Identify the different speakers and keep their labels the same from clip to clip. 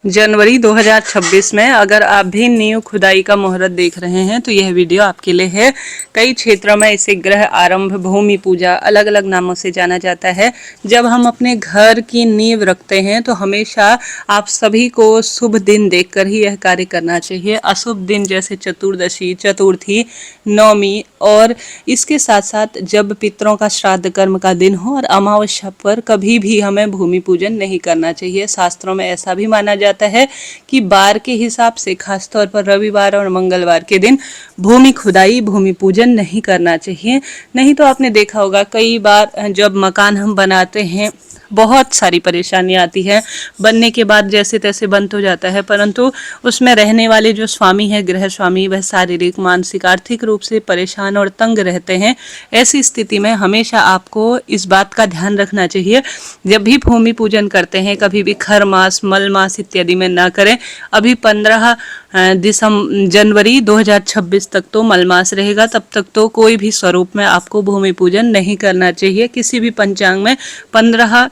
Speaker 1: जनवरी 2026 में अगर आप भी नींव खुदाई का मुहूर्त देख रहे हैं तो यह वीडियो आपके लिए है। कई क्षेत्रों में इसे ग्रह आरंभ, भूमि पूजा अलग अलग नामों से जाना जाता है। जब हम अपने घर की नींव रखते हैं तो हमेशा आप सभी को शुभ दिन देखकर ही यह कार्य करना चाहिए। अशुभ दिन जैसे चतुर्दशी, चतुर्थी, नवमी और इसके साथ साथ जब पितरों का श्राद्ध कर्म का दिन हो और अमावस्या पर कभी भी हमें भूमि पूजन नहीं करना चाहिए। शास्त्रों में ऐसा भी माना जाता है कि बार के हिसाब से खासतौर पर रविवार और मंगलवार के दिन भूमि खुदाई, भूमि पूजन नहीं करना चाहिए। नहीं तो आपने देखा होगा कई बार जब मकान हम बनाते हैं बहुत सारी परेशानी आती है। बनने के बाद जैसे तैसे बंद हो जाता है, परंतु उसमें रहने वाले जो स्वामी है, गृह स्वामी, वह शारीरिक, मानसिक, आर्थिक रूप से परेशान और तंग रहते हैं। ऐसी स्थिति में हमेशा आपको इस बात का ध्यान रखना चाहिए, जब भी भूमि पूजन करते हैं कभी भी खर मास, मल मास इत्यादि में ना करें। अभी 15 जनवरी 2026 तक तो मलमास रहेगा, तब तक तो कोई भी स्वरूप में आपको भूमि पूजन नहीं करना चाहिए। किसी भी पंचांग में 15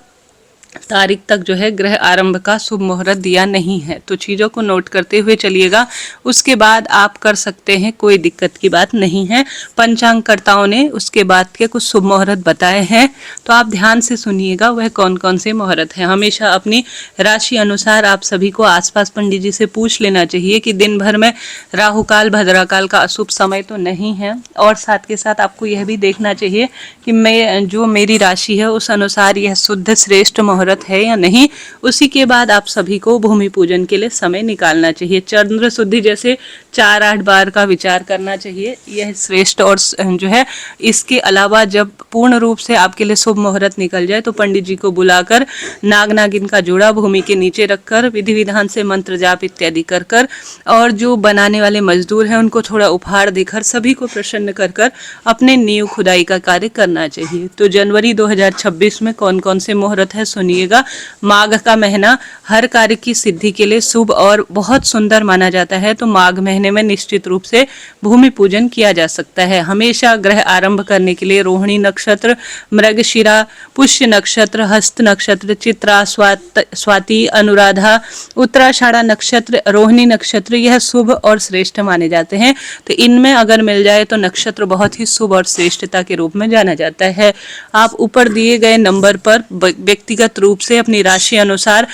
Speaker 1: तारीख तक जो है ग्रह आरंभ का शुभ मुहूर्त दिया नहीं है, तो चीज़ों को नोट करते हुए चलिएगा। उसके बाद आप कर सकते हैं, कोई दिक्कत की बात नहीं है। पंचांगकर्ताओं ने उसके बाद के कुछ शुभ मुहूर्त बताए हैं, तो आप ध्यान से सुनिएगा वह कौन कौन से मुहूर्त हैं। हमेशा अपनी राशि अनुसार आप सभी को आसपास पंडित जी से पूछ लेना चाहिए कि दिन भर में राहु काल, भद्राकाल का अशुभ समय तो नहीं है। और साथ के साथ आपको यह भी देखना चाहिए कि मैं जो मेरी राशि है उस अनुसार यह शुद्ध श्रेष्ठ मुहूर्त है या नहीं। उसी के बाद आप सभी को भूमि पूजन के लिए समय निकालना चाहिए। चंद्र शुद्धि जैसे 4-8 बार का विचार करना चाहिए, यह श्रेष्ठ। और जो है इसके अलावा जब पूर्ण रूप से आपके लिए शुभ मुहूर्त निकल जाए तो पंडित जी को बुलाकर नाग नागिन का जोड़ा भूमि के नीचे रखकर विधि विधान से मंत्र जाप इत्यादि कर और जो बनाने वाले मजदूर हैं उनको थोड़ा उपहार देकर सभी को प्रसन्न कर अपने नींव खुदाई का कार्य करना चाहिए। तो जनवरी 2026 में कौन कौन से मुहूर्त है सुनिएगा। माघ का महीना हर कार्य की सिद्धि के लिए शुभ और बहुत सुंदर माना जाता है, तो माघ महीने में निश्चित रूप से भूमि पूजन किया जा सकता है। हमेशा ग्रह आरंभ करने के लिए रोहिणी नक्षत्र, मृगशिरा, पुष्य नक्षत्र, हस्त नक्षत्र, चित्रा, स्वाति, अनुराधा, उत्तराषाढ़ा नक्षत्र, रोहिणी नक्षत्र यह शुभ और श्रेष्ठ माने जाते हैं। तो इनमें अगर मिल जाए तो नक्षत्र बहुत ही शुभ और श्रेष्ठता के रूप में जाना जाता है। आप ऊपर दिए गए नंबर पर व्यक्तिगत रूप से अपनी राशि अनुसार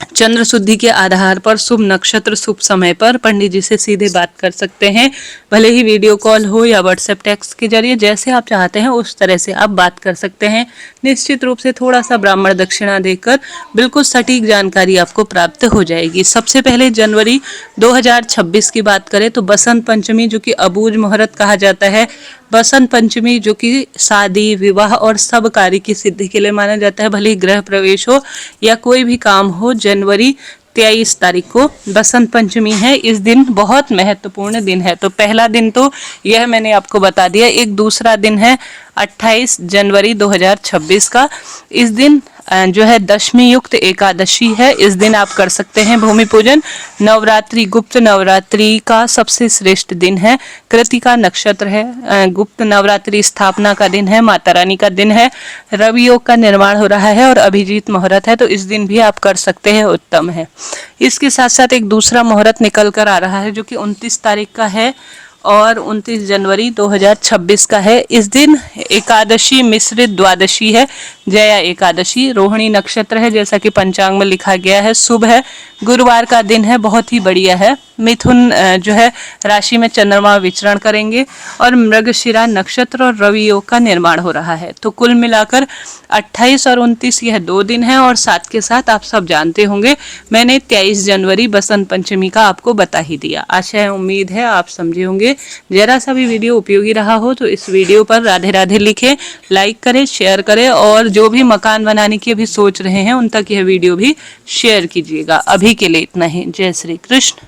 Speaker 1: चंद्र शुद्धि के आधार पर शुभ नक्षत्र, शुभ समय पर पंडित जी से सीधे बात कर सकते हैं। भले ही वीडियो कॉल हो या व्हाट्सएप टेक्स्ट के जरिए, जैसे आप चाहते हैं उस तरह से आप बात कर सकते हैं। निश्चित रूप से थोड़ा सा ब्राह्मण दक्षिणा देकर बिल्कुल सटीक जानकारी आपको प्राप्त हो जाएगी। सबसे पहले जनवरी 2026 की बात करें तो बसंत पंचमी, जो कि अबूझ मुहूर्त कहा जाता है, बसंत पंचमी जो कि शादी, विवाह और सब कार्य की सिद्धि के लिए माना जाता है। भले ही गृह प्रवेश हो या कोई भी काम हो, जनवरी 23 तारीख को बसंत पंचमी है। इस दिन बहुत महत्वपूर्ण दिन है। तो पहला दिन तो यह मैंने आपको बता दिया। एक दूसरा दिन है 28 जनवरी 2026 का। इस दिन जो है दशमी युक्त एकादशी है। इस दिन आप कर सकते हैं भूमि पूजन। नवरात्रि, गुप्त नवरात्रि का सबसे श्रेष्ठ दिन है। कृतिका नक्षत्र है, गुप्त नवरात्रि स्थापना का दिन है, माता रानी का दिन है, रवि योग का निर्माण हो रहा है और अभिजीत मुहूर्त है, तो इस दिन भी आप कर सकते हैं, उत्तम है। इसके साथ साथ एक दूसरा मुहूर्त निकल कर आ रहा है जो कि 29 तारीख का है और 29 जनवरी 2026 का है। इस दिन एकादशी मिश्रित द्वादशी है, जया एकादशी। रोहिणी नक्षत्र है जैसा कि पंचांग में लिखा गया है, शुभ है, गुरुवार का दिन है, बहुत ही बढ़िया है। मिथुन जो है राशि में चंद्रमा विचरण करेंगे और मृगशिरा नक्षत्र और रवि योग का निर्माण हो रहा है। तो कुल मिलाकर 28 और 29 यह 2 दिन है। और साथ के साथ आप सब जानते होंगे मैंने 23 जनवरी बसंत पंचमी का आपको बता ही दिया। आशा है, उम्मीद है आप समझे होंगे। जरा सा भी वीडियो उपयोगी रहा हो तो इस वीडियो पर राधे राधे लिखें, लाइक करें, शेयर करें और जो भी मकान बनाने की अभी सोच रहे हैं उन तक यह वीडियो भी शेयर कीजिएगा। अभी के लिए इतना ही। जय श्री कृष्ण।